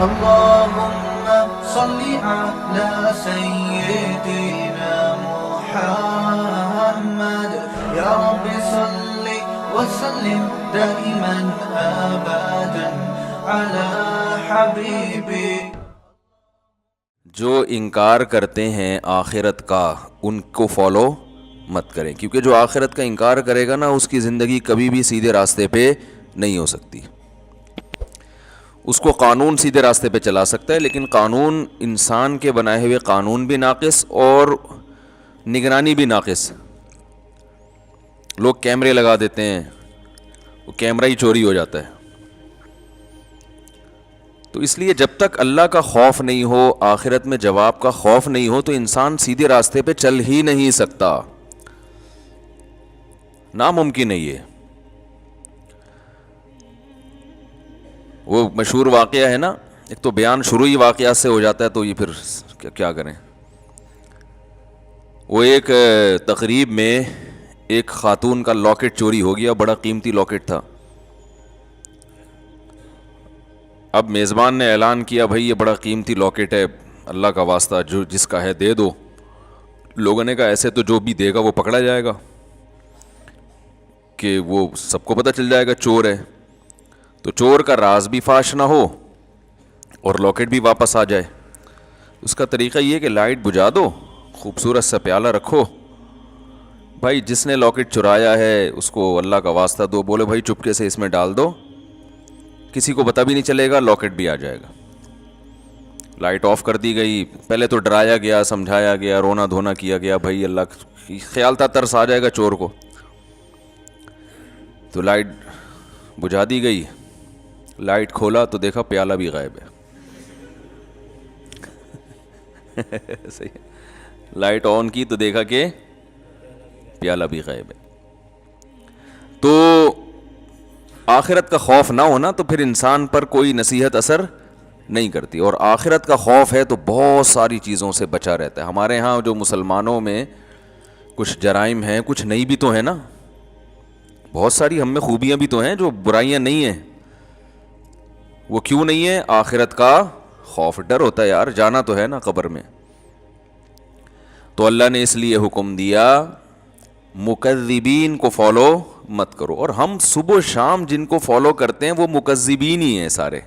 اللهم صل على سيدنا محمد يا رب صل وسلم دائما ابدا على حبيبي. جو انکار کرتے ہیں آخرت کا ان کو فالو مت کریں، کیونکہ جو آخرت کا انکار کرے گا نا اس کی زندگی کبھی بھی سیدھے راستے پہ نہیں ہو سکتی. اس کو قانون سیدھے راستے پہ چلا سکتا ہے، لیکن قانون انسان کے بنائے ہوئے قانون بھی ناقص اور نگرانی بھی ناقص. لوگ کیمرے لگا دیتے ہیں، وہ کیمرہ ہی چوری ہو جاتا ہے. تو اس لیے جب تک اللہ کا خوف نہیں ہو، آخرت میں جواب کا خوف نہیں ہو، تو انسان سیدھے راستے پہ چل ہی نہیں سکتا، ناممکن ہے یہ. وہ مشہور واقعہ ہے نا، ایک تو بیان شروع ہی واقعات سے ہو جاتا ہے، تو یہ پھر کیا کریں. وہ ایک تقریب میں ایک خاتون کا لاکٹ چوری ہو گیا، بڑا قیمتی لاکٹ تھا. اب میزبان نے اعلان کیا بھائی یہ بڑا قیمتی لاکٹ ہے، اللہ کا واسطہ جو جس کا ہے دے دو. لوگوں نے کہا ایسے تو جو بھی دے گا وہ پکڑا جائے گا، کہ وہ سب کو پتہ چل جائے گا چور ہے، تو چور کا راز بھی فاش نہ ہو اور لاکٹ بھی واپس آ جائے. اس کا طریقہ یہ کہ لائٹ بجھا دو، خوبصورت سا پیالہ رکھو، بھائی جس نے لاکٹ چرایا ہے اس کو اللہ کا واسطہ دو، بولے بھائی چپکے سے اس میں ڈال دو، کسی کو پتہ بھی نہیں چلے گا، لاکٹ بھی آ جائے گا. لائٹ آف کر دی گئی. پہلے تو ڈرایا گیا، سمجھایا گیا، رونا دھونا کیا گیا، بھائی اللہ خیال تھا ترس آ جائے گا چور کو. تو لائٹ بجھا دی گئی، لائٹ کھولا تو دیکھا پیالہ بھی غائب ہے. صحیح. لائٹ آن کی تو دیکھا کہ پیالہ بھی غائب ہے. تو آخرت کا خوف نہ ہونا تو پھر انسان پر کوئی نصیحت اثر نہیں کرتی، اور آخرت کا خوف ہے تو بہت ساری چیزوں سے بچا رہتا ہے. ہمارے ہاں جو مسلمانوں میں کچھ جرائم ہیں، کچھ نئی بھی تو ہیں نا، بہت ساری ہم میں خوبیاں بھی تو ہیں جو برائیاں نہیں ہیں. وہ کیوں نہیں ہے؟ آخرت کا خوف، ڈر ہوتا ہے یار، جانا تو ہے نا قبر میں. تو اللہ نے اس لیے حکم دیا مکذبین کو فالو مت کرو. اور ہم صبح و شام جن کو فالو کرتے ہیں وہ مکذبین ہی ہیں سارے.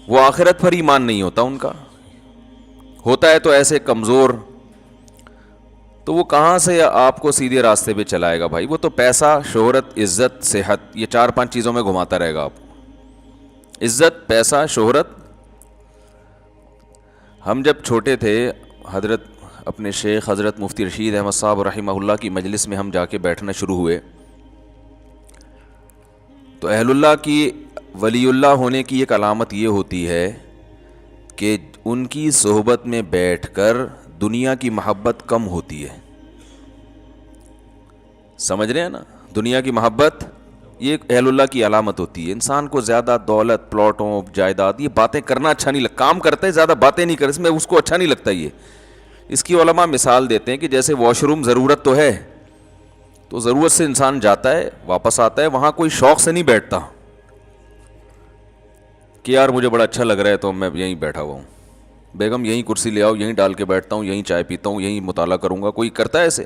وہ آخرت پر ایمان نہیں ہوتا ان کا، ہوتا ہے تو ایسے کمزور، تو وہ کہاں سے آپ کو سیدھے راستے پہ چلائے گا بھائی. وہ تو پیسہ، شہرت، عزت، صحت، یہ 4-5 چیزوں میں گھماتا رہے گا آپ کو. عزت، پیسہ، شہرت. ہم جب چھوٹے تھے، حضرت اپنے شیخ حضرت مفتی رشید احمد صاحب رحمہ اللہ کی مجلس میں ہم جا کے بیٹھنا شروع ہوئے، تو اہل اللہ کی، ولی اللہ ہونے کی ایک علامت یہ ہوتی ہے کہ ان کی صحبت میں بیٹھ کر دنیا کی محبت کم ہوتی ہے. سمجھ رہے ہیں نا؟ دنیا کی محبت یہ اہل اللہ کی علامت ہوتی ہے. انسان کو زیادہ دولت، پلاٹوں، جائیداد، یہ باتیں کرنا اچھا نہیں لگتا. کام کرتا ہے، زیادہ باتیں نہیں کرتا، اس میں اس کو اچھا نہیں لگتا. یہ اس کی علماء مثال دیتے ہیں کہ جیسے واش روم ضرورت تو ہے، تو ضرورت سے انسان جاتا ہے واپس آتا ہے، وہاں کوئی شوق سے نہیں بیٹھتا کہ یار مجھے بڑا اچھا لگ رہا ہے تو میں یہیں بیٹھا ہوا ہوں، بیگم یہیں کرسی لے آؤ، یہیں ڈال کے بیٹھتا ہوں، یہیں چائے پیتا ہوں، یہیں مطالعہ کروں گا. کوئی کرتا ہے ایسے؟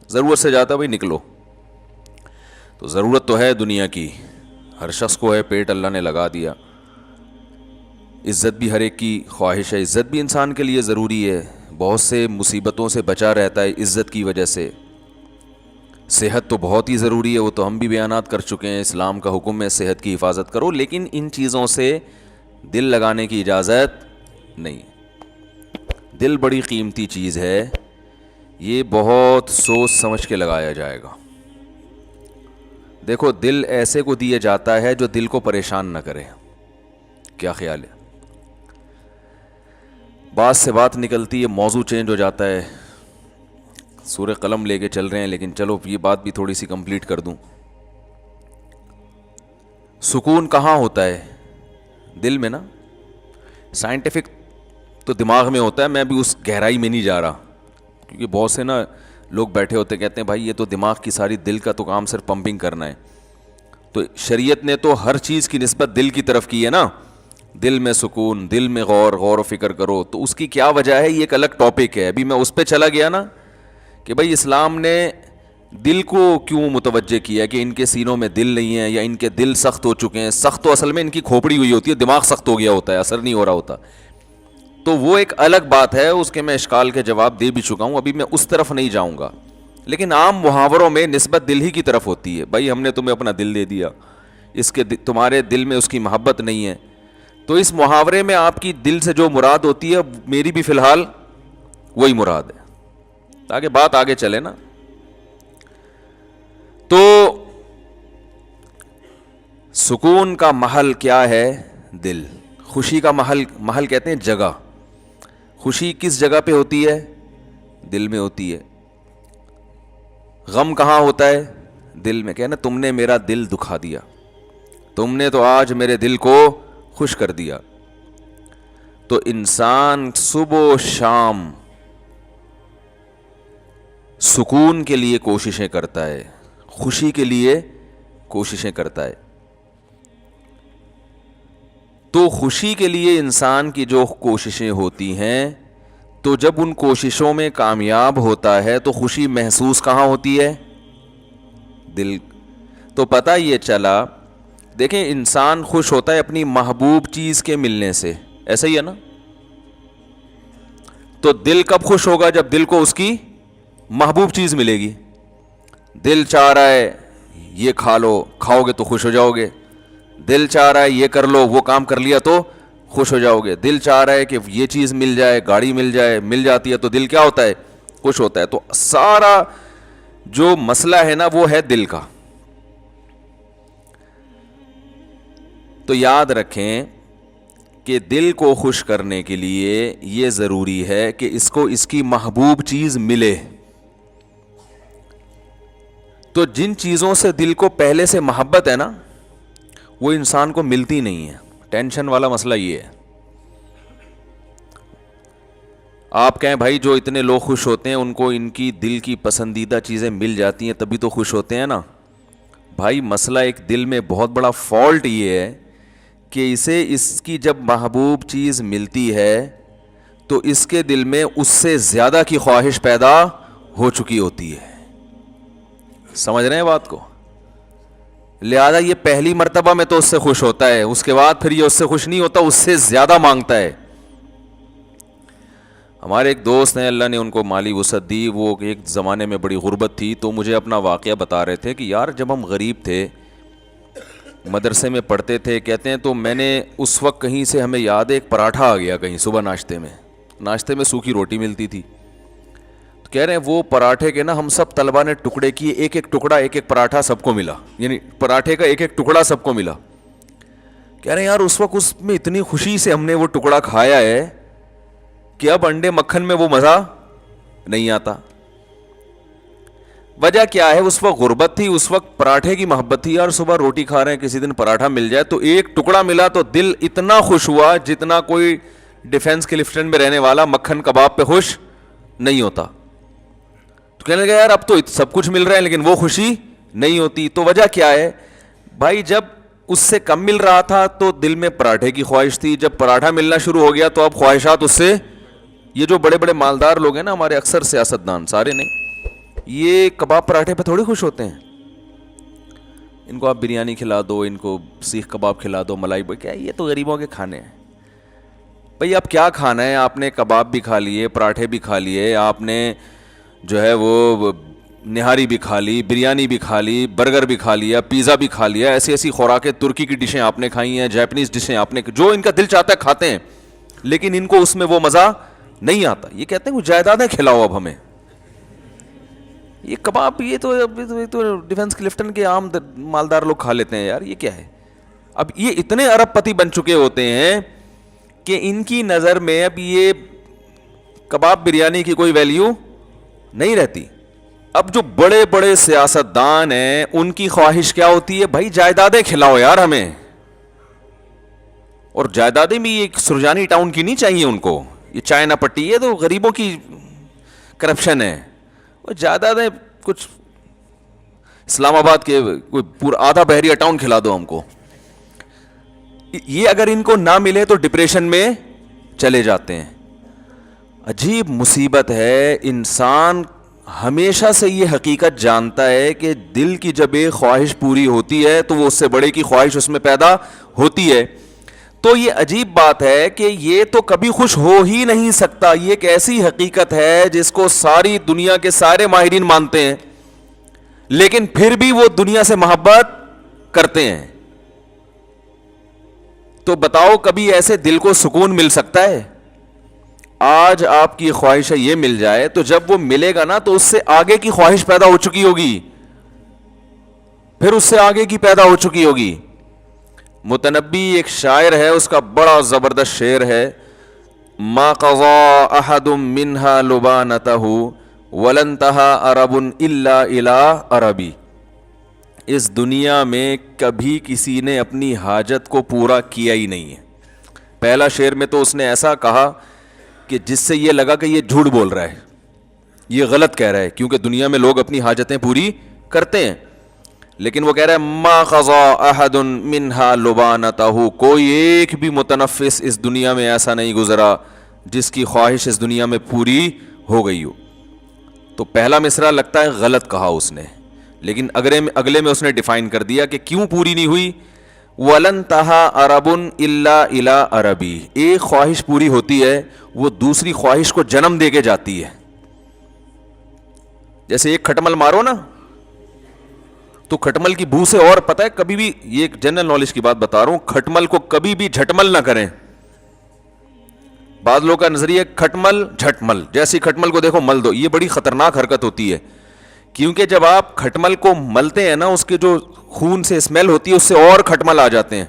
ضرورت سے جاتا ہے، بھائی نکلو. تو ضرورت تو ہے دنیا کی، ہر شخص کو ہے، پیٹ اللہ نے لگا دیا. عزت بھی ہر ایک کی خواہش ہے، عزت بھی انسان کے لیے ضروری ہے، بہت سے مصیبتوں سے بچا رہتا ہے عزت کی وجہ سے. صحت تو بہت ہی ضروری ہے، وہ تو ہم بھی بیانات کر چکے ہیں، اسلام کا حکم ہے صحت کی حفاظت کرو، لیکن ان چیزوں سے دل لگانے کی اجازت نہیں. دل بڑی قیمتی چیز ہے، یہ بہت سوچ سمجھ کے لگایا جائے گا. دیکھو دل ایسے کو دیا جاتا ہے جو دل کو پریشان نہ کرے. کیا خیال ہے؟ بات سے بات نکلتی ہے، موضوع چینج ہو جاتا ہے، سورہ قلم لے کے چل رہے ہیں، لیکن چلو یہ بات بھی تھوڑی سی کمپلیٹ کر دوں. سکون کہاں ہوتا ہے؟ دل میں نا. سائنٹیفک تو دماغ میں ہوتا ہے، میں بھی اس گہرائی میں نہیں جا رہا، کیونکہ بہت سے نا لوگ بیٹھے ہوتے کہتے ہیں بھائی یہ تو دماغ کی ساری، دل کا تو کام صرف پمپنگ کرنا ہے. تو شریعت نے تو ہر چیز کی نسبت دل کی طرف کی ہے نا, دل میں سکون, دل میں غور و فکر کرو. تو اس کی کیا وجہ ہے, یہ ایک الگ ٹاپک ہے. ابھی میں اس پہ چلا گیا نا کہ بھائی اسلام نے دل کو کیوں متوجہ کیا کہ ان کے سینوں میں دل نہیں ہے یا ان کے دل سخت ہو چکے ہیں. سخت تو اصل میں ان کی کھوپڑی ہوئی ہوتی ہے, دماغ سخت ہو گیا ہوتا ہے, اثر نہیں ہو رہا ہوتا. تو وہ ایک الگ بات ہے, اس کے میں اشکال کے جواب دے بھی چکا ہوں, ابھی میں اس طرف نہیں جاؤں گا. لیکن عام محاوروں میں نسبت دل ہی کی طرف ہوتی ہے. بھائی ہم نے تمہیں اپنا دل دے دیا, اس کے تمہارے دل میں اس کی محبت نہیں ہے. تو اس محاورے میں آپ کی دل سے جو مراد ہوتی ہے میری بھی فی الحال وہی مراد ہے, تاکہ بات آگے چلے نا. تو سکون کا محل کیا ہے؟ دل. خوشی کا محل کہتے ہیں جگہ. خوشی کس جگہ پہ ہوتی ہے؟ دل میں ہوتی ہے. غم کہاں ہوتا ہے؟ دل میں. کہنا تم نے میرا دل دکھا دیا, تم نے تو آج میرے دل کو خوش کر دیا. تو انسان صبح و شام سکون کے لیے کوششیں کرتا ہے, خوشی کے لیے کوششیں کرتا ہے. تو خوشی کے لیے انسان کی جو کوششیں ہوتی ہیں, تو جب ان کوششوں میں کامیاب ہوتا ہے تو خوشی محسوس کہاں ہوتی ہے؟ دل. تو پتہ یہ چلا, دیکھیں انسان خوش ہوتا ہے اپنی محبوب چیز کے ملنے سے, ایسا ہی ہے نا. تو دل کب خوش ہوگا؟ جب دل کو اس کی محبوب چیز ملے گی. دل چاہ رہا ہے یہ کھا لو, کھاؤ گے تو خوش ہو جاؤ گے. دل چاہ رہا ہے یہ کر لو, وہ کام کر لیا تو خوش ہو جاؤ گے. دل چاہ رہا ہے کہ یہ چیز مل جائے, گاڑی مل جائے, مل جاتی ہے تو دل کیا ہوتا ہے؟ خوش ہوتا ہے. تو سارا جو مسئلہ ہے نا وہ ہے دل کا. تو یاد رکھیں کہ دل کو خوش کرنے کے لیے یہ ضروری ہے کہ اس کو اس کی محبوب چیز ملے. تو جن چیزوں سے دل کو پہلے سے محبت ہے نا وہ انسان کو ملتی نہیں ہے. ٹینشن والا مسئلہ یہ ہے. آپ کہیں بھائی جو اتنے لوگ خوش ہوتے ہیں ان کو ان کی دل کی پسندیدہ چیزیں مل جاتی ہیں تبھی تو خوش ہوتے ہیں نا. بھائی مسئلہ ایک دل میں بہت بڑا فالٹ یہ ہے کہ اسے اس کی جب محبوب چیز ملتی ہے تو اس کے دل میں اس سے زیادہ کی خواہش پیدا ہو چکی ہوتی ہے. سمجھ رہے ہیں بات کو؟ لہذا یہ پہلی مرتبہ میں تو اس سے خوش ہوتا ہے, اس کے بعد پھر یہ اس سے خوش نہیں ہوتا, اس سے زیادہ مانگتا ہے. ہمارے ایک دوست ہیں, اللہ نے ان کو مالی وسعت دی, وہ ایک زمانے میں بڑی غربت تھی, تو مجھے اپنا واقعہ بتا رہے تھے کہ یار جب ہم غریب تھے, مدرسے میں پڑھتے تھے, کہتے ہیں تو میں نے اس وقت کہیں سے ہمیں یاد ہے ایک پراٹھا آ گیا کہیں صبح ناشتے میں سوکھی روٹی ملتی تھی. تو کہہ رہے ہیں وہ پراٹھے کے نا ہم سب طلبہ نے ٹکڑے کیے, ایک ایک ٹکڑا, ایک ایک پراٹھا سب کو ملا, یعنی پراٹھے کا ایک ایک ٹکڑا سب کو ملا. کہہ رہے ہیں یار اس وقت اس میں اتنی خوشی سے ہم نے وہ ٹکڑا کھایا ہے کہ اب انڈے مکھن میں وہ مزہ نہیں آتا. وجہ کیا ہے؟ اس وقت غربت تھی, اس وقت پراٹھے کی محبت تھی. یار صبح روٹی کھا رہے ہیں, کسی دن پراٹھا مل جائے تو ایک ٹکڑا ملا تو دل اتنا خوش ہوا جتنا کوئی ڈیفنس کلفٹن میں رہنے والا مکھن کباب پہ خوش نہیں ہوتا. تو کہنے لگا یار اب تو سب کچھ مل رہا ہے لیکن وہ خوشی نہیں ہوتی. تو وجہ کیا ہے بھائی؟ جب اس سے کم مل رہا تھا تو دل میں پراٹھے کی خواہش تھی, جب پراٹھا ملنا شروع ہو گیا تو اب خواہشات اس سے. یہ جو بڑے بڑے مالدار لوگ ہیں نا ہمارے, اکثر سیاستدان, سارے نہیں, یہ کباب پراٹھے پہ تھوڑی خوش ہوتے ہیں. ان کو آپ بریانی کھلا دو, ان کو سیخ کباب کھلا دو, ملائی بھائی, کیا یہ تو غریبوں کے کھانے ہیں. بھئی اب کیا کھانا ہے؟ آپ نے کباب بھی کھا لیے, پراٹھے بھی کھا لیے, آپ نے جو ہے وہ نہاری بھی کھا لی, بریانی بھی کھا لی, برگر بھی کھا لیا, پیزا بھی کھا لیا, ایسی ایسی خوراکیں, ترکی کی ڈشیں آپ نے کھائی ہیں, جاپنیز ڈشیں آپ نے, جو ان کا دل چاہتا ہے کھاتے ہیں, لیکن ان کو اس میں وہ مزہ نہیں آتا. یہ کہتے ہیں وہ جائیدادیں کھلاؤ اب ہمیں, یہ کباب یہ تو ڈیفنس کلفٹن کے عام مالدار لوگ کھا لیتے ہیں. یار یہ کیا ہے؟ اب یہ اتنے ارب پتی بن چکے ہوتے ہیں کہ ان کی نظر میں اب یہ کباب بریانی کی کوئی ویلیو نہیں رہتی. اب جو بڑے بڑے سیاستدان ہیں ان کی خواہش کیا ہوتی ہے؟ بھائی جائیدادیں کھلاؤ یار ہمیں. اور جائیدادیں بھی ایک سرجانی ٹاؤن کی نہیں چاہیے ان کو, یہ چائنا پٹی, یہ تو غریبوں کی کرپشن ہے. وہ جائیدادیں کچھ اسلام آباد کے کوئی پورا آدھا بحریہ ٹاؤن کھلا دو ہم کو. یہ اگر ان کو نہ ملے تو ڈپریشن میں چلے جاتے ہیں. عجیب مصیبت ہے. انسان ہمیشہ سے یہ حقیقت جانتا ہے کہ دل کی جب ایک خواہش پوری ہوتی ہے تو وہ اس سے بڑے کی خواہش اس میں پیدا ہوتی ہے. تو یہ عجیب بات ہے کہ یہ تو کبھی خوش ہو ہی نہیں سکتا. یہ ایک ایسی حقیقت ہے جس کو ساری دنیا کے سارے ماہرین مانتے ہیں, لیکن پھر بھی وہ دنیا سے محبت کرتے ہیں. تو بتاؤ کبھی ایسے دل کو سکون مل سکتا ہے؟ آج آپ کی خواہش ہے یہ مل جائے, تو جب وہ ملے گا نا تو اس سے آگے کی خواہش پیدا ہو چکی ہوگی, پھر اس سے آگے کی پیدا ہو چکی ہوگی. متنبی ایک شاعر ہے, اس کا بڑا زبردست شعر ہے, ما قضا احد منها لبانته ولن انتهى عرب الا الى عربی. اس دنیا میں کبھی کسی نے اپنی حاجت کو پورا کیا ہی نہیں ہے. پہلا شعر میں تو اس نے ایسا کہا کہ جس سے یہ لگا کہ یہ جھوٹ بول رہا ہے, یہ غلط کہہ رہا ہے, کیونکہ دنیا میں لوگ اپنی حاجتیں پوری کرتے ہیں. لیکن وہ کہہ رہا ہے ما قضا احد منها لبانته, کوئی ایک بھی متنفس اس دنیا میں ایسا نہیں گزرا جس کی خواہش اس دنیا میں پوری ہو گئی ہو. تو پہلا مصرع لگتا ہے غلط کہا اس نے, لیکن اگلے میں اس نے ڈیفائن کر دیا کہ کیوں پوری نہیں ہوئی. وَلَن تَهَا عَرَبٌ إِلَّا إِلَىٰ عَرَبِي, ایک خواہش پوری ہوتی ہے وہ دوسری خواہش کو جنم دے کے جاتی ہے. جیسے ایک کھٹمل مارو نا تو کھٹمل کی بو سے, اور پتہ ہے کبھی بھی, یہ ایک جنرل نالج کی بات بتا رہا ہوں, کھٹمل کو کبھی بھی جھٹمل نہ کریں. بعض لوگوں کا نظریہ کھٹمل جھٹمل, جیسے کھٹمل کو دیکھو مل دو, یہ بڑی خطرناک حرکت ہوتی ہے. کیونکہ جب آپ کھٹمل کو ملتے ہیں نا, اس کے جو خون سے اسمیل ہوتی ہے اس سے اور کھٹمل آ جاتے ہیں.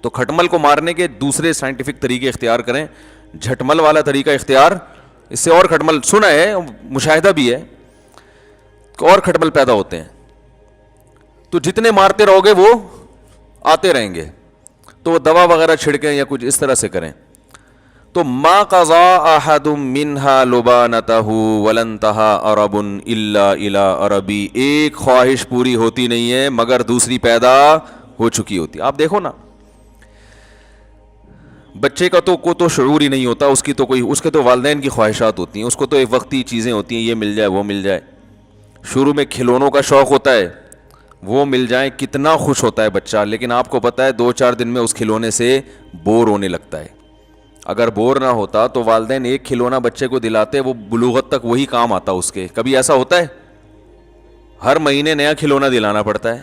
تو کھٹمل کو مارنے کے دوسرے سائنٹیفک طریقے اختیار کریں, جھٹمل والا طریقہ اختیار, اس سے اور کھٹمل, سنا ہے مشاہدہ بھی ہے, اور کھٹمل پیدا ہوتے ہیں. تو جتنے مارتے رہو گے وہ آتے رہیں گے. تو وہ دوا وغیرہ چھڑکیں یا کچھ اس طرح سے کریں. تو ما قضا احد منها لبانته ولن انتهى عرب الا الى عربی, ایک خواہش پوری ہوتی نہیں ہے مگر دوسری پیدا ہو چکی ہوتی. آپ دیکھو نا, بچے کا تو شعور ہی نہیں ہوتا, اس کے تو والدین کی خواہشات ہوتی ہیں, اس کو تو ایک وقتی چیزیں ہوتی ہیں, یہ مل جائے وہ مل جائے. شروع میں کھلونوں کا شوق ہوتا ہے, وہ مل جائیں کتنا خوش ہوتا ہے بچہ, لیکن آپ کو پتہ ہے 2-4 دن میں اس کھلونے سے بور ہونے لگتا ہے. اگر بور نہ ہوتا تو والدین ایک کھلونا بچے کو دلاتے, وہ بلوغت تک وہی کام آتا اس کے. کبھی ایسا ہوتا ہے؟ ہر مہینے نیا کھلونا دلانا پڑتا ہے,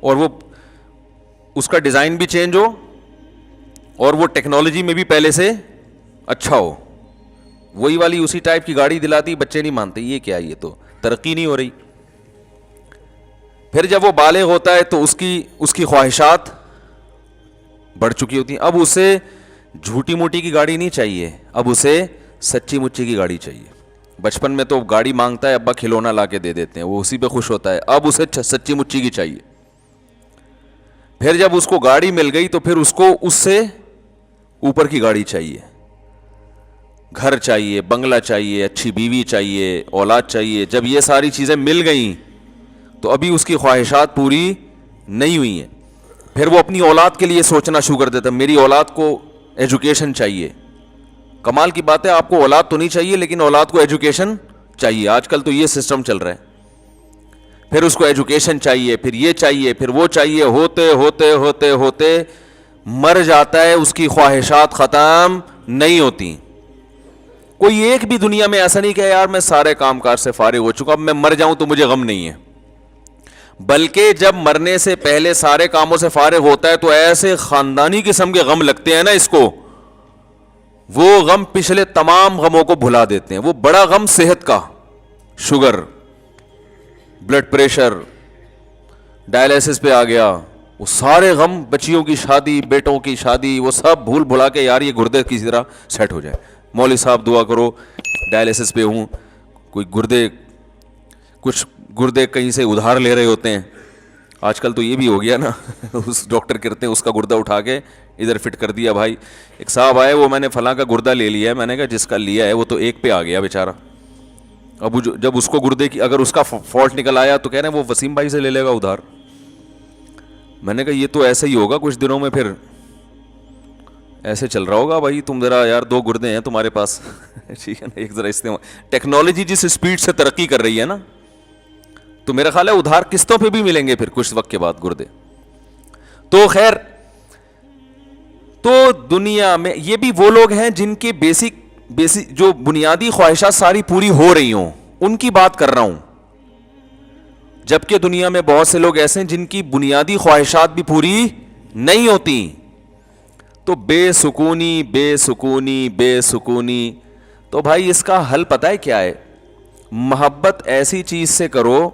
اور وہ اس کا ڈیزائن بھی چینج ہو اور وہ ٹیکنالوجی میں بھی پہلے سے اچھا ہو. وہی والی اسی ٹائپ کی گاڑی دلاتی, بچے نہیں مانتے, یہ کیا, یہ تو ترقی نہیں ہو رہی. پھر جب وہ بالغ ہوتا ہے تو اس کی خواہشات بڑھ چکی ہوتی ہیں. اب اسے جھوٹی موٹی کی گاڑی نہیں چاہیے, اب اسے سچی مچی کی گاڑی چاہیے. بچپن میں تو گاڑی مانگتا ہے, ابا کھلونا لا کے دے دیتے ہیں, وہ اسی پہ خوش ہوتا ہے. اب اسے سچی مچی کی چاہیے. پھر جب اس کو گاڑی مل گئی تو پھر اس کو اس سے اوپر کی گاڑی چاہیے, گھر چاہیے, بنگلہ چاہیے, اچھی بیوی چاہیے, اولاد چاہیے. جب یہ ساری چیزیں مل گئیں تو ابھی اس کی خواہشات پوری نہیں ہوئی ہیں. پھر وہ اپنی اولاد کے لیے سوچنا شروع کر دیتا, میری اولاد کو ایجوکیشن چاہیے. کمال کی بات ہے, آپ کو اولاد تو نہیں چاہیے لیکن اولاد کو ایجوکیشن چاہیے. آج کل تو یہ سسٹم چل رہا ہے. پھر اس کو ایجوکیشن چاہیے, پھر یہ چاہیے, پھر وہ چاہیے, ہوتے ہوتے ہوتے ہوتے مر جاتا ہے, اس کی خواہشات ختم نہیں ہوتی. کوئی ایک بھی دنیا میں ایسا نہیں کہ یار میں سارے کام کاج سے فارغ ہو چکا, اب میں مر جاؤں تو مجھے غم نہیں ہے. بلکہ جب مرنے سے پہلے سارے کاموں سے فارغ ہوتا ہے تو ایسے خاندانی قسم کے غم لگتے ہیں نا اس کو, وہ غم پچھلے تمام غموں کو بھلا دیتے ہیں. وہ بڑا غم صحت کا, شوگر, بلڈ پریشر, ڈائلیسس پہ آ گیا, وہ سارے غم, بچیوں کی شادی, بیٹوں کی شادی, وہ سب بھول بھلا کے یار یہ گردے کسی طرح سیٹ ہو جائے. مولوی صاحب دعا کرو, ڈائلیسس پہ ہوں, کوئی کچھ گردے کہیں سے ادھار لے رہے ہوتے ہیں. آج کل تو یہ بھی ہو گیا نا, اس ڈاکٹر کرتے ہیں اس کا گردہ اٹھا کے ادھر فٹ کر دیا. بھائی ایک صاحب آئے, وہ میں نے فلاں کا گردہ لے لیا ہے. میں نے کہا جس کا لیا ہے وہ تو ایک پہ آ گیا بیچارہ, اب جب اس کو گردے کی اگر اس کا فالٹ نکل آیا تو کہہ رہے ہیں وہ وسیم بھائی سے لے لے گا ادھار. میں نے کہا یہ تو ایسا ہی ہوگا کچھ دنوں میں, پھر ایسے چل رہا ہوگا بھائی, تم ذرا یار 2 گردے ہیں تمہارے پاس ٹھیک ہے نا, ایک ذرا استعمال. ٹیکنالوجی جس اسپیڈ سے ترقی کر رہی ہے نا, تو میرا خیال ہے ادھار قسطوں پہ بھی ملیں گے پھر کچھ وقت کے بعد گردے. تو خیر, تو دنیا میں یہ بھی وہ لوگ ہیں جن کے بیسک جو بنیادی خواہشات ساری پوری ہو رہی ہوں, ان کی بات کر رہا ہوں. جبکہ دنیا میں بہت سے لوگ ایسے ہیں جن کی بنیادی خواہشات بھی پوری نہیں ہوتی. تو بے سکونی بے سکونی بے سکونی. تو بھائی اس کا حل پتہ ہے کیا ہے؟ محبت ایسی چیز سے کرو,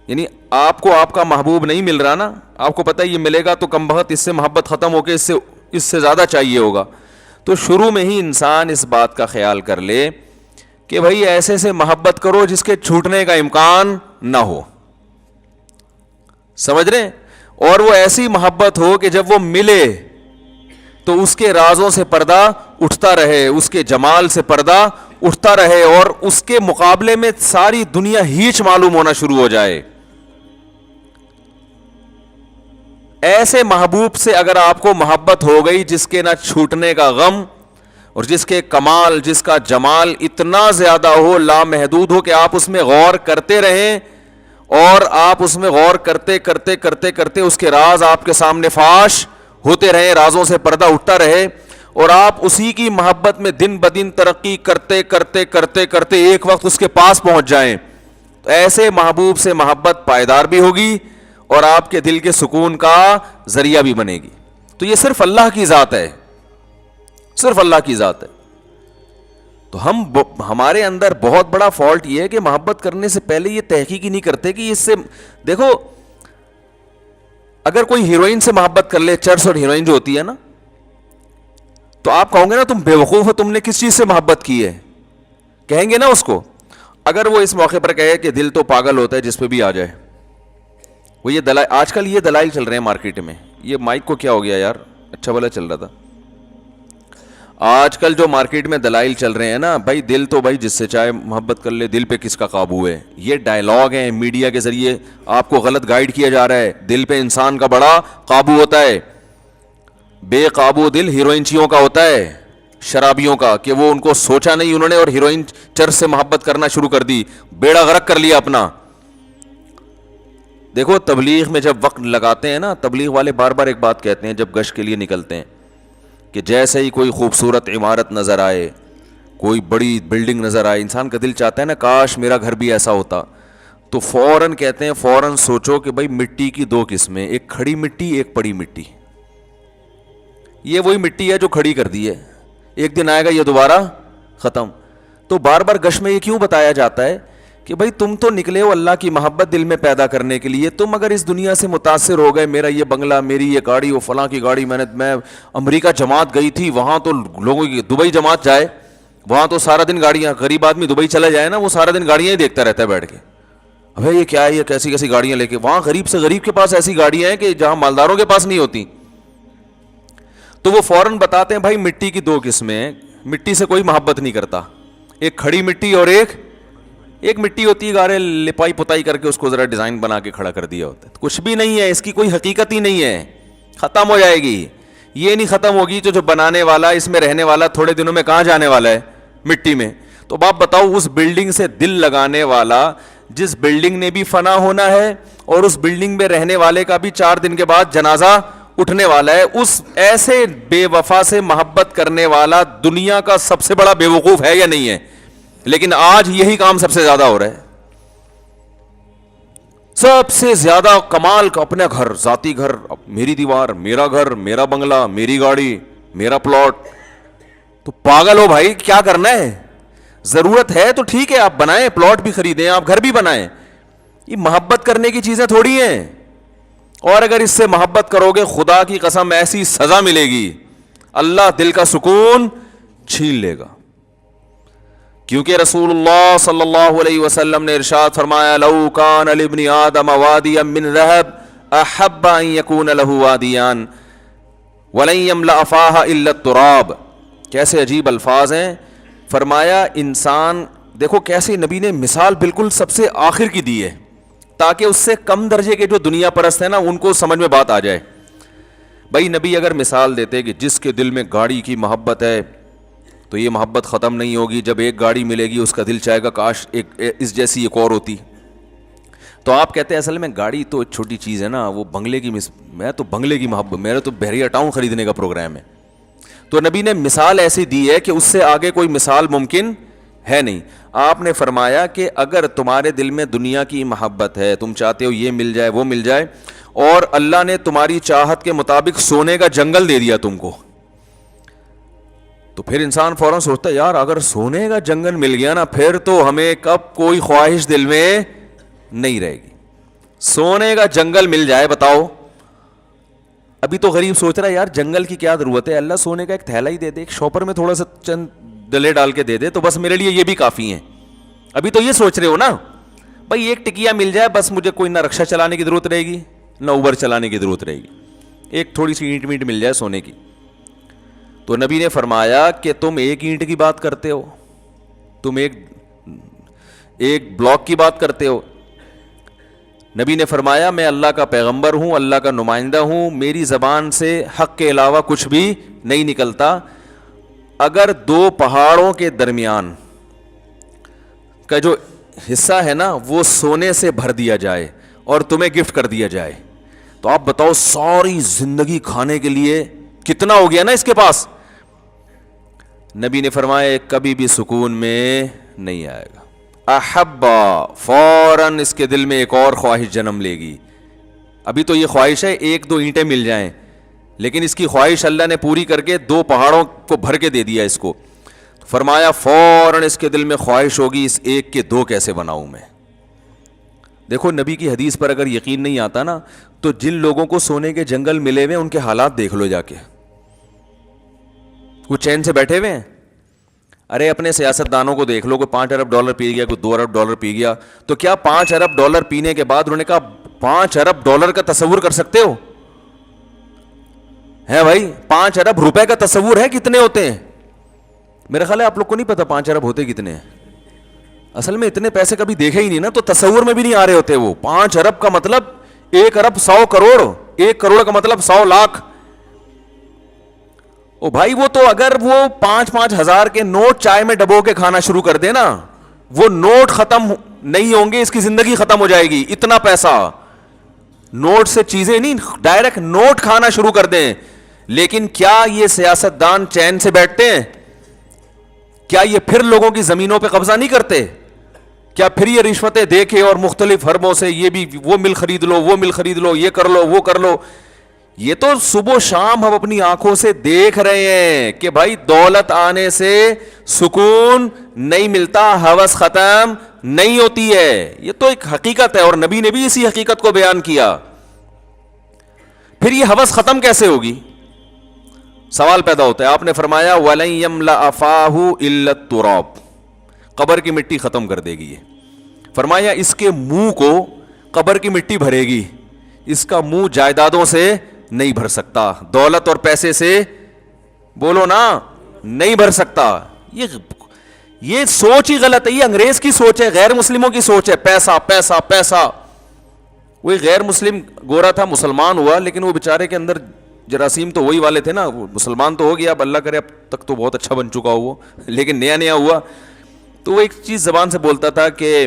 یعنی آپ کو آپ کا محبوب نہیں مل رہا نا, آپ کو پتہ ہے یہ ملے گا تو کم بخت اس سے محبت ختم ہو کے اس سے زیادہ چاہیے ہوگا. تو شروع میں ہی انسان اس بات کا خیال کر لے کہ بھائی ایسے سے محبت کرو جس کے چھوٹنے کا امکان نہ ہو. سمجھ رہے ہیں؟ اور وہ ایسی محبت ہو کہ جب وہ ملے تو اس کے رازوں سے پردہ اٹھتا رہے, اس کے جمال سے پردہ اٹھتا رہے, اور اس کے مقابلے میں ساری دنیا ہیچ معلوم ہونا شروع ہو جائے. ایسے محبوب سے اگر آپ کو محبت ہو گئی جس کے نہ چھوٹنے کا غم, اور جس کے کمال, جس کا جمال اتنا زیادہ ہو, لامحدود ہو, کہ آپ اس میں غور کرتے رہیں, اور آپ اس میں غور کرتے کرتے کرتے کرتے اس کے راز آپ کے سامنے فاش ہوتے رہیں, رازوں سے پردہ اٹھتا رہے, اور آپ اسی کی محبت میں دن بدن ترقی کرتے کرتے کرتے کرتے ایک وقت اس کے پاس پہنچ جائیں, تو ایسے محبوب سے محبت پائیدار بھی ہوگی اور آپ کے دل کے سکون کا ذریعہ بھی بنے گی. تو یہ صرف اللہ کی ذات ہے, صرف اللہ کی ذات ہے. تو ہمارے اندر بہت بڑا فالٹ یہ ہے کہ محبت کرنے سے پہلے یہ تحقیق ہی نہیں کرتے کہ اس سے, دیکھو اگر کوئی ہیروئن سے محبت کر لے, چرس اور ہیروئن جو ہوتی ہے نا, تو آپ کہو گے نا تم بے وقوف ہو, تم نے کس چیز سے محبت کی ہے, کہیں گے نا اس کو. اگر وہ اس موقع پر کہے کہ دل تو پاگل ہوتا ہے جس پہ بھی آ جائے, وہ یہ دلائل, آج کل یہ دلائل چل رہے ہیں مارکیٹ میں. یہ مائک کو کیا ہو گیا یار, اچھا بھلا چل رہا تھا. آج کل جو مارکیٹ میں دلائل چل رہے ہیں نا, بھائی دل تو بھائی جس سے چاہے محبت کر لے, دل پہ کس کا قابو ہے. یہ ڈائلاگ ہیں میڈیا کے ذریعے آپ کو غلط گائیڈ کیا جا رہا ہے. دل پہ انسان کا بڑا قابو ہوتا ہے. بے قابو دل ہیروئنچیوں کا ہوتا ہے, شرابیوں کا, کہ وہ ان کو سوچا نہیں انہوں نے اور ہیروئن چرس سے محبت کرنا شروع کر دی, بیڑا غرق کر لیا اپنا. دیکھو تبلیغ میں جب وقت لگاتے ہیں نا, تبلیغ والے بار بار ایک بات کہتے ہیں جب گشت کے لیے نکلتے ہیں, کہ جیسے ہی کوئی خوبصورت عمارت نظر آئے, کوئی بڑی بلڈنگ نظر آئے, انسان کا دل چاہتا ہے نا کاش میرا گھر بھی ایسا ہوتا, تو فوراً کہتے ہیں فوراً سوچو کہ بھائی مٹی کی 2 قسمیں, ایک کھڑی مٹی ایک پڑی مٹی. یہ وہی مٹی ہے جو کھڑی کر دی ہے, ایک دن آئے گا یہ دوبارہ ختم. تو بار بار گشت میں یہ کیوں بتایا جاتا ہے کہ بھائی تم تو نکلے ہو اللہ کی محبت دل میں پیدا کرنے کے لیے. تم اگر اس دنیا سے متاثر ہو گئے, میرا یہ بنگلہ, میری یہ گاڑی, وہ فلاں کی گاڑی, میں امریکہ جماعت گئی تھی, وہاں تو لوگوں کی, دبئی جماعت جائے وہاں تو سارا دن گاڑیاں, غریب آدمی دبئی چلا جائے نا, وہ سارا دن گاڑیاں ہی دیکھتا رہتا ہے بیٹھ کے. ابھی یہ کیا ہے, یہ کیسی کیسی گاڑیاں لے کے, وہاں غریب سے غریب کے پاس ایسی گاڑیاں ہیں کہ جہاں مالداروں کے پاس نہیں ہوتی. تو وہ فوراً بتاتے ہیں بھائی مٹی کی 2 قسمیں ہیں, مٹی سے کوئی محبت نہیں کرتا, ایک کھڑی مٹی اور ایک مٹی ہوتی ہے گارے لپائی پتائی کر کے اس کو ذرا ڈیزائن بنا کے کھڑا کر دیا ہوتا ہے. کچھ بھی نہیں ہے, اس کی کوئی حقیقت ہی نہیں ہے, ختم ہو جائے گی. یہ نہیں ختم ہوگی جو بنانے والا, اس میں رہنے والا تھوڑے دنوں میں کہاں جانے والا ہے, مٹی میں. تو باپ بتاؤ اس بلڈنگ سے دل لگانے والا, جس بلڈنگ نے بھی فنا ہونا ہے اور اس بلڈنگ میں رہنے والے کا بھی 4 دن کے بعد جنازہ اٹھنے والا ہے, اس ایسے بے وفا سے محبت کرنے والا دنیا کا سب سے بڑا بے وقوف ہے یا نہیں ہے؟ لیکن آج یہی کام سب سے زیادہ ہو رہا ہے. سب سے زیادہ کمال کا اپنا گھر, ذاتی گھر, میری دیوار, میرا گھر, میرا بنگلہ, میری گاڑی, میرا پلاٹ. تو پاگل ہو بھائی, کیا کرنا ہے؟ ضرورت ہے تو ٹھیک ہے آپ بنائیں, پلاٹ بھی خریدیں, آپ گھر بھی بنائیں. یہ محبت کرنے کی چیزیں تھوڑی ہیں. اور اگر اس سے محبت کرو گے, خدا کی قسم ایسی سزا ملے گی, اللہ دل کا سکون چھین لے گا. کیونکہ رسول اللہ صلی اللہ علیہ وسلم نے ارشاد فرمایا, لو کان لابن آدم وادیا من ذهب احب ان یکون له وادیان ولن یملأ فاها الا التراب. کیسے عجیب الفاظ ہیں. فرمایا انسان دیکھو کیسے نبی نے مثال بالکل سب سے آخر کی دی ہے تاکہ اس سے کم درجے کے جو دنیا پرست ہیں نا ان کو سمجھ میں بات آ جائے. بھائی نبی اگر مثال دیتے کہ جس کے دل میں گاڑی کی محبت ہے تو یہ محبت ختم نہیں ہوگی, جب ایک گاڑی ملے گی اس کا دل چاہے گا کاش اس جیسی ایک اور ہوتی. تو آپ کہتے ہیں اصل میں گاڑی تو چھوٹی چیز ہے نا, وہ بنگلے کی میں تو بنگلے کی محبت, میرا تو بحریہ ٹاؤن خریدنے کا پروگرام ہے. تو نبی نے مثال ایسی دی ہے کہ اس سے آگے کوئی مثال ممکن ہے نہیں. آپ نے فرمایا کہ اگر تمہارے دل میں دنیا کی محبت ہے, تم چاہتے ہو یہ مل جائے وہ مل جائے, اور اللہ نے تمہاری چاہت کے مطابق سونے کا جنگل دے دیا تم کو, تو پھر انسان فوراً سوچتا ہے یار اگر سونے کا جنگل مل گیا نا پھر تو ہمیں کب کوئی خواہش دل میں نہیں رہے گی. سونے کا جنگل مل جائے بتاؤ. ابھی تو غریب سوچ رہا ہے یار جنگل کی کیا ضرورت ہے, اللہ سونے کا ایک تھیلا ہی دے دے, ایک شاپر میں تھوڑا سا چند ڈلے ڈال کے دے دے تو بس میرے لیے یہ بھی کافی ہیں. ابھی تو یہ سوچ رہے ہو نا بھائی ایک ٹکیا مل جائے بس, مجھے کوئی نہ رکشا چلانے کی ضرورت رہے گی نہ اوبر چلانے کی ضرورت رہے گی, ایک تھوڑی سی اینٹ وینٹ مل جائے سونے کی. تو نبی نے فرمایا کہ تم ایک اینٹ کی بات کرتے ہو, تم ایک بلاک کی بات کرتے ہو. نبی نے فرمایا میں اللہ کا پیغمبر ہوں, اللہ کا نمائندہ ہوں, میری زبان سے حق کے علاوہ کچھ بھی نہیں نکلتا. اگر دو پہاڑوں کے درمیان کا جو حصہ ہے نا وہ سونے سے بھر دیا جائے اور تمہیں گفٹ کر دیا جائے تو آپ بتاؤ ساری زندگی کھانے کے لیے کتنا ہو گیا نا اس کے پاس. نبی نے فرمایا کبھی بھی سکون میں نہیں آئے گا. احبا فوراً اس کے دل میں ایک اور خواہش جنم لے گی. ابھی تو یہ خواہش ہے ایک دو اینٹیں مل جائیں, لیکن اس کی خواہش اللہ نے پوری کر کے دو پہاڑوں کو بھر کے دے دیا اس کو. فرمایا فوراً اس کے دل میں خواہش ہوگی اس ایک کے دو کیسے بناؤں میں. دیکھو نبی کی حدیث پر اگر یقین نہیں آتا نا تو جن لوگوں کو سونے کے جنگل ملے ہوئے ان کے حالات دیکھ لو جا کے, وہ چین سے بیٹھے ہوئے ہیں. ارے اپنے سیاست دانوں کو دیکھ لو, کوئی $5 ارب پی گیا, کوئی $2 ارب پی گیا, تو کیا $5 ارب پینے کے بعد انہوں نے کہا $5 ارب کا تصور کر سکتے ہو؟ ہے بھائی $5 ارب کا تصور ہے کتنے ہوتے ہیں؟ میرا خیال ہے آپ لوگ کو نہیں پتا 5 ارب ہوتے کتنے ہیں. اصل میں اتنے پیسے کبھی دیکھے ہی نہیں نا, تو تصور میں بھی نہیں آ رہے ہوتے. وہ 5 ارب کا مطلب 1 ارب 100 کروڑ, 1 کروڑ کا مطلب 100 لاکھ. او بھائی وہ تو اگر وہ 5-5 ہزار کے نوٹ چائے میں ڈبو کے کھانا شروع کر دے نا, وہ نوٹ ختم نہیں ہوں گے, اس کی زندگی ختم ہو جائے گی. اتنا پیسہ نوٹ سے چیزیں نہیں, ڈائریکٹ نوٹ کھانا شروع کر دیں. لیکن کیا یہ سیاست دان چین سے بیٹھتے ہیں؟ کیا یہ پھر لوگوں کی زمینوں پہ قبضہ نہیں کرتے؟ کیا پھر یہ رشوتیں دے کے اور مختلف حربوں سے یہ بھی وہ مل خرید لو, وہ مل خرید لو, یہ کر لو, وہ کر لو. یہ تو صبح و شام ہم اپنی آنکھوں سے دیکھ رہے ہیں کہ بھائی دولت آنے سے سکون نہیں ملتا, ہوس ختم نہیں ہوتی ہے. یہ تو ایک حقیقت ہے اور نبی نے بھی اسی حقیقت کو بیان کیا. پھر یہ ہوس ختم کیسے ہوگی؟ سوال پیدا ہوتا ہے. آپ نے فرمایا وَلَن يَمْلَأَ فَاهُ إِلَّا التُّرَابُ, قبر کی مٹی ختم کر دے گی. یہ فرمایا اس کے منہ کو قبر کی مٹی بھرے گی, اس کا منہ جائیدادوں سے نہیں بھر سکتا, دولت اور پیسے سے بولو نا نہیں بھر سکتا. یہ سوچ ہی غلط ہے, یہ انگریز کی سوچ ہے, غیر مسلموں کی سوچ ہے. پیسہ پیسہ پیسہ. وہی غیر مسلم گورا تھا, مسلمان ہوا, لیکن وہ بیچارے کے اندر جراثیم تو وہی والے تھے نا. مسلمان تو ہو گیا, اب اللہ کرے اب تک تو بہت اچھا بن چکا ہو وہ, لیکن نیا نیا ہوا تو وہ ایک چیز زبان سے بولتا تھا کہ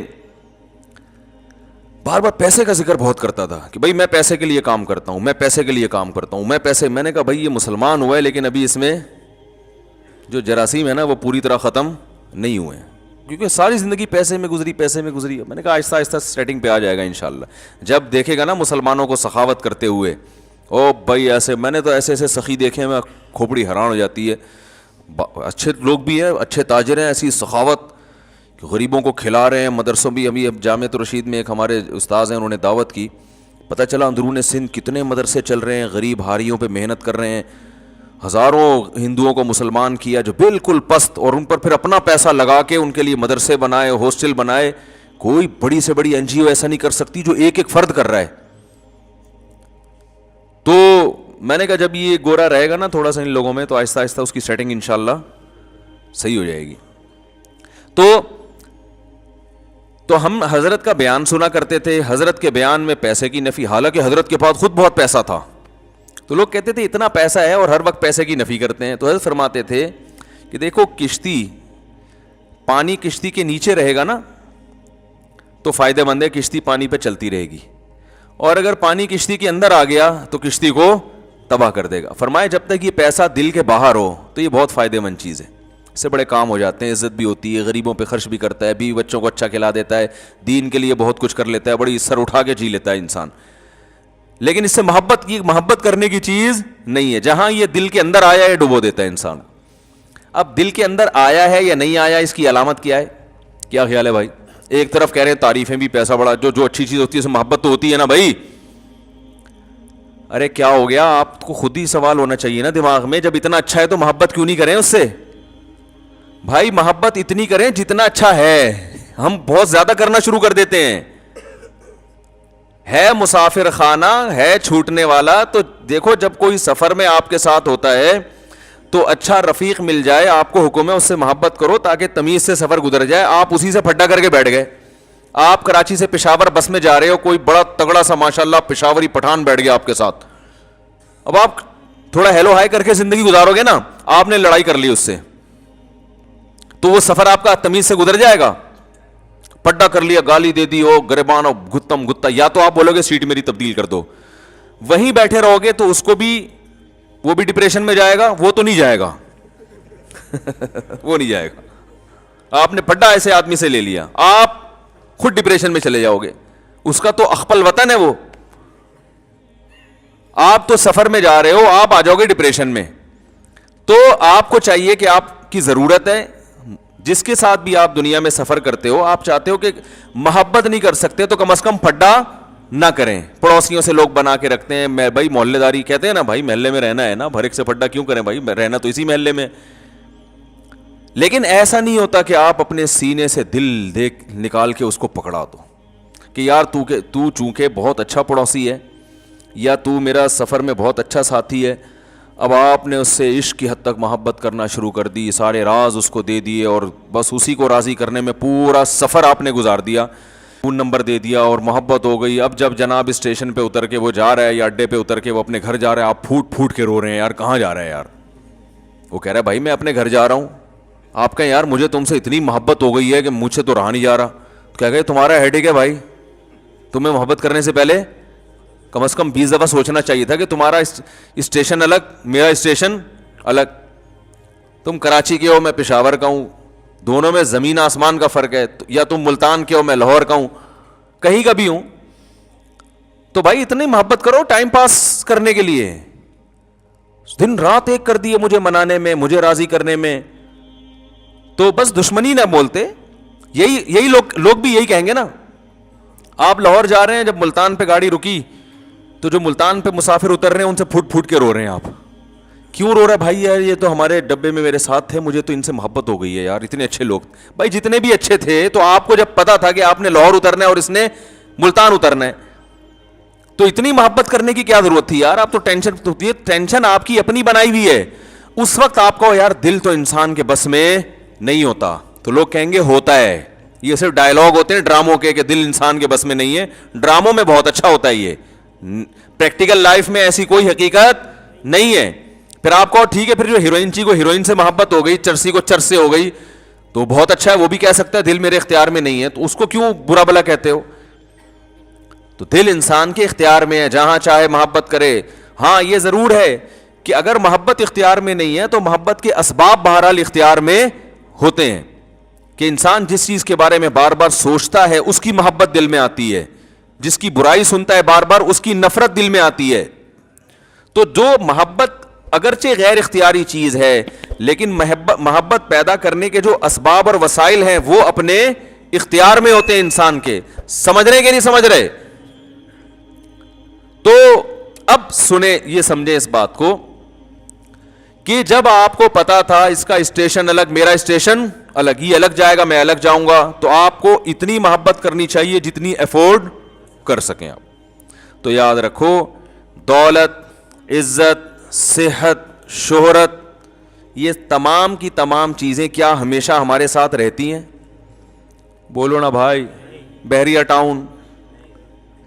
بار بار پیسے کا ذکر بہت کرتا تھا کہ بھائی میں پیسے کے لیے کام کرتا ہوں, میں پیسے کے لیے کام کرتا ہوں, میں پیسے. میں نے کہا بھائی یہ مسلمان ہوا ہے لیکن ابھی اس میں جو جراثیم ہے نا وہ پوری طرح ختم نہیں ہوئے ہیں, کیونکہ ساری زندگی پیسے میں گزری, پیسے میں گزری. میں نے کہا آہستہ آہستہ سیٹنگ پہ آ جائے گا انشاءاللہ. جب دیکھے گا نا مسلمانوں کو سخاوت کرتے ہوئے, او بھائی ایسے, میں نے تو ایسے ایسے سخی دیکھے ہیں, میں کھوپڑی حیران ہو جاتی ہے. اچھے لوگ بھی ہیں, اچھے تاجر ہیں, ایسی سخاوت غریبوں کو کھلا رہے ہیں. مدرسوں بھی, ابھی اب جامعۃ الرشید میں ایک ہمارے استاذ ہیں, انہوں نے دعوت کی, پتہ چلا اندرون سندھ کتنے مدرسے چل رہے ہیں, غریب ہاریوں پہ محنت کر رہے ہیں. ہزاروں ہندوؤں کو مسلمان کیا جو بالکل پست, اور ان پر پھر اپنا پیسہ لگا کے ان کے لیے مدرسے بنائے, ہاسٹل بنائے. کوئی بڑی سے بڑی NGO ایسا نہیں کر سکتی جو ایک ایک فرد کر رہا ہے. تو میں نے کہا جب یہ گورا رہے گا نا تھوڑا سا ان لوگوں میں, تو آہستہ آہستہ اس کی سیٹنگ انشاءاللہ صحیح ہو جائے گی. تو تو ہم حضرت کا بیان سنا کرتے تھے, حضرت کے بیان میں پیسے کی نفی, حالانکہ حضرت کے پاس خود بہت پیسہ تھا, تو لوگ کہتے تھے اتنا پیسہ ہے اور ہر وقت پیسے کی نفی کرتے ہیں. تو حضرت فرماتے تھے کہ دیکھو کشتی, پانی کشتی کے نیچے رہے گا نا تو فائدہ مند ہے, کشتی پانی پہ چلتی رہے گی, اور اگر پانی کشتی کے اندر آ گیا تو کشتی کو تباہ کر دے گا. فرمایا جب تک یہ پیسہ دل کے باہر ہو تو یہ بہت فائدہ مند چیز ہے, اس سے بڑے کام ہو جاتے ہیں, عزت بھی ہوتی ہے, غریبوں پہ خرچ بھی کرتا ہے, بیوی بچوں کو اچھا کھلا دیتا ہے, دین کے لیے بہت کچھ کر لیتا ہے, بڑی سر اٹھا کے جی لیتا ہے انسان. لیکن اس سے محبت کرنے کی چیز نہیں ہے. جہاں یہ دل کے اندر آیا ہے ڈبو دیتا ہے انسان. اب دل کے اندر آیا ہے یا نہیں آیا, اس کی علامت کیا ہے؟ کیا خیال ہے بھائی؟ ایک طرف کہہ رہے ہیں تعریفیں بھی, پیسہ بڑا, جو اچھی چیز ہوتی ہے اس سے محبت تو ہوتی ہے نا بھائی. ارے کیا ہو گیا, آپ کو خود ہی سوال ہونا چاہیے نا دماغ میں, جب اتنا اچھا ہے تو محبت کیوں نہیں کریں اس سے؟ بھائی محبت اتنی کریں جتنا اچھا ہے. ہم بہت زیادہ کرنا شروع کر دیتے ہیں. ہے مسافر خانہ ہے چھوٹنے والا, تو دیکھو جب کوئی سفر میں آپ کے ساتھ ہوتا ہے تو اچھا رفیق مل جائے, آپ کو حکم ہے اس سے محبت کرو تاکہ تمیز سے سفر گزر جائے. آپ اسی سے پھڈا کر کے بیٹھ گئے. آپ کراچی سے پشاور بس میں جا رہے ہو, کوئی بڑا تگڑا سا ماشاءاللہ پشاوری پٹھان بیٹھ گیا آپ کے ساتھ, اب آپ تھوڑا ہیلو ہائی کر کے زندگی گزارو گے نا, آپ نے لڑائی کر لی اس سے, تو وہ سفر آپ کا تمیز سے گزر جائے گا؟ پڈا کر لیا, گالی دے دی, ہو گریبان ہو گتم گتا, یا تو آپ بولو گے سیٹ میری تبدیل کر دو. وہیں بیٹھے رہو گے تو اس کو بھی, وہ بھی ڈپریشن میں جائے گا. وہ تو نہیں جائے گا وہ نہیں جائے گا. آپ نے پڈا ایسے آدمی سے لے لیا, آپ خود ڈپریشن میں چلے جاؤ گے. اس کا تو اخپل وطن ہے وہ, آپ تو سفر میں جا رہے ہو, آپ آ جاؤ گے ڈپریشن میں. تو آپ کو چاہیے کہ آپ کی ضرورت ہے, جس کے ساتھ بھی آپ دنیا میں سفر کرتے ہو, آپ چاہتے ہو کہ محبت نہیں کر سکتے تو کم از کم پھڈا نہ کریں. پڑوسیوں سے لوگ بنا کے رکھتے ہیں, میں بھائی محلے داری کہتے ہیں نا, بھائی محلے میں رہنا ہے نا, بھر ایک سے پھڈا کیوں کریں بھائی, رہنا تو اسی محلے میں. لیکن ایسا نہیں ہوتا کہ آپ اپنے سینے سے دل دیکھ نکال کے اس کو پکڑا دو کہ یار تو چونکہ بہت اچھا پڑوسی ہے, یا تو میرا سفر میں بہت اچھا ساتھی ہے. اب آپ نے اس سے عشق کی حد تک محبت کرنا شروع کر دی, سارے راز اس کو دے دیے, اور بس اسی کو راضی کرنے میں پورا سفر آپ نے گزار دیا, فون نمبر دے دیا اور محبت ہو گئی. اب جب جناب اسٹیشن پہ اتر کے وہ جا رہا ہے, یا اڈے پہ اتر کے وہ اپنے گھر جا رہا ہے, آپ پھوٹ پھوٹ کے رو رہے ہیں, یار کہاں جا رہا ہے یار؟ وہ کہہ رہا ہے بھائی میں اپنے گھر جا رہا ہوں. آپ کہیں یار مجھے تم سے اتنی محبت ہو گئی ہے کہ مجھ سے تو رہا نہیں جا رہا. کہہ گئے تمہارا ہیڈیک ہے بھائی, تمہیں محبت کرنے سے پہلے کم از کم 20 دفعہ سوچنا چاہیے تھا کہ تمہارا اسٹیشن الگ, میرا اسٹیشن الگ. تم کراچی کے ہو, میں پشاور کا ہوں, دونوں میں زمین آسمان کا فرق ہے. یا تم ملتان کے ہو, میں لاہور کا ہوں, کہیں کا بھی ہوں. تو بھائی اتنی محبت کرو ٹائم پاس کرنے کے لیے. دن رات ایک کر دیے مجھے منانے میں, مجھے راضی کرنے میں, تو بس دشمنی نہ بولتے. یہی لوگ بھی یہی کہیں گے نا. آپ لاہور جا رہے ہیں, جب ملتان پہ گاڑی رکی تو جو ملتان پہ مسافر اتر رہے ہیں ان سے پھوٹ پھوٹ کے رو رہے ہیں. آپ کیوں رو رہے بھائی؟ یار یہ تو ہمارے ڈبے میں میرے ساتھ تھے, مجھے تو ان سے محبت ہو گئی ہے یار, اتنے اچھے لوگ. بھائی جتنے بھی اچھے تھے, تو آپ کو جب پتا تھا کہ آپ نے لاہور اترنا ہے اور اس نے ملتان اترنا ہے, تو اتنی محبت کرنے کی کیا ضرورت تھی یار؟ آپ تو ٹینشن آپ کی اپنی بنائی ہوئی ہے. اس وقت آپ کو یار دل تو انسان کے بس میں نہیں ہوتا. تو لوگ کہیں گے ہوتا ہے, یہ صرف ڈائلاگ ہوتے ہیں ڈراموں کے کہ دل انسان کے بس میں نہیں ہے. ڈراموں میں بہت اچھا ہوتا ہے یہ, پریکٹیکل لائف میں ایسی کوئی حقیقت نہیں ہے. پھر آپ کو ٹھیک ہے, پھر جو ہیروئن چی کو ہیروئن سے محبت ہو گئی, چرسی کو چرس سے ہو گئی, تو بہت اچھا ہے, وہ بھی کہہ سکتا ہے دل میرے اختیار میں نہیں ہے, تو اس کو کیوں برا بلا کہتے ہو؟ تو دل انسان کے اختیار میں ہے, جہاں چاہے محبت کرے. ہاں یہ ضرور ہے کہ اگر محبت اختیار میں نہیں ہے تو محبت کے اسباب بہرحال اختیار میں ہوتے ہیں, کہ انسان جس چیز کے بارے میں بار بار سوچتا ہے اس کی محبت دل میں آتی ہے, جس کی برائی سنتا ہے بار بار اس کی نفرت دل میں آتی ہے. تو جو محبت اگرچہ غیر اختیاری چیز ہے, لیکن محبت پیدا کرنے کے جو اسباب اور وسائل ہیں وہ اپنے اختیار میں ہوتے ہیں انسان کے. سمجھ رہے کہ نہیں سمجھ رہے؟ تو اب سنیں, یہ سمجھیں اس بات کو کہ جب آپ کو پتا تھا اس کا اسٹیشن الگ, میرا اسٹیشن الگ, یہ الگ جائے گا, میں الگ جاؤں گا, تو آپ کو اتنی محبت کرنی چاہیے جتنی افورڈ کر سکیں آپ. تو یاد رکھو, دولت, عزت, صحت, شہرت, یہ تمام کی تمام چیزیں کیا ہمیشہ ہمارے ساتھ رہتی ہیں؟ بولو نا بھائی. بحریہ ٹاؤن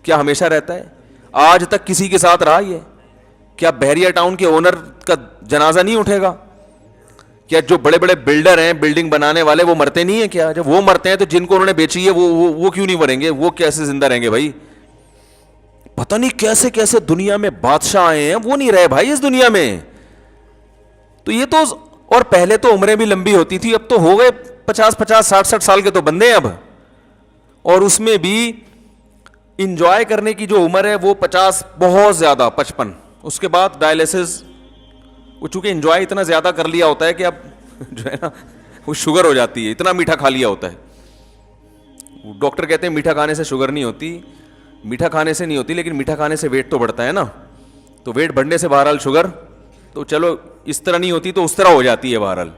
کیا ہمیشہ رہتا ہے؟ آج تک کسی کے ساتھ رہا یہ؟ کیا بحریہ ٹاؤن کے اونر کا جنازہ نہیں اٹھے گا؟ کیا جو بڑے بڑے بلڈر ہیں، بلڈنگ بنانے والے، وہ مرتے نہیں ہیں کیا؟ جب وہ مرتے ہیں تو جن کو انہوں نے بیچی ہے وہ کیوں نہیں مریں گے؟ وہ کیسے زندہ رہیں گے بھائی؟ پتہ نہیں کیسے کیسے دنیا میں بادشاہ آئے ہیں، وہ نہیں رہے بھائی اس دنیا میں. تو یہ تو، اور پہلے تو عمریں بھی لمبی ہوتی تھی، اب تو ہو گئے 50 60 سال کے تو بندے ہیں اب، اور اس میں بھی انجوائے کرنے کی جو عمر ہے وہ 50 بہت زیادہ 55. اس کے بعد ڈائلیسس، وہ چونکہ انجوائے اتنا زیادہ کر لیا ہوتا ہے کہ اب جو ہے نا وہ شوگر ہو جاتی ہے، اتنا میٹھا کھا لیا ہوتا ہے. ڈاکٹر کہتے ہیں میٹھا کھانے سے شوگر نہیں ہوتی، میٹھا کھانے سے نہیں ہوتی، لیکن میٹھا کھانے سے ویٹ تو بڑھتا ہے نا. تو ویٹ بڑھنے سے بہرحال شوگر تو چلو اس طرح نہیں ہوتی تو اس طرح ہو جاتی ہے. بہرحال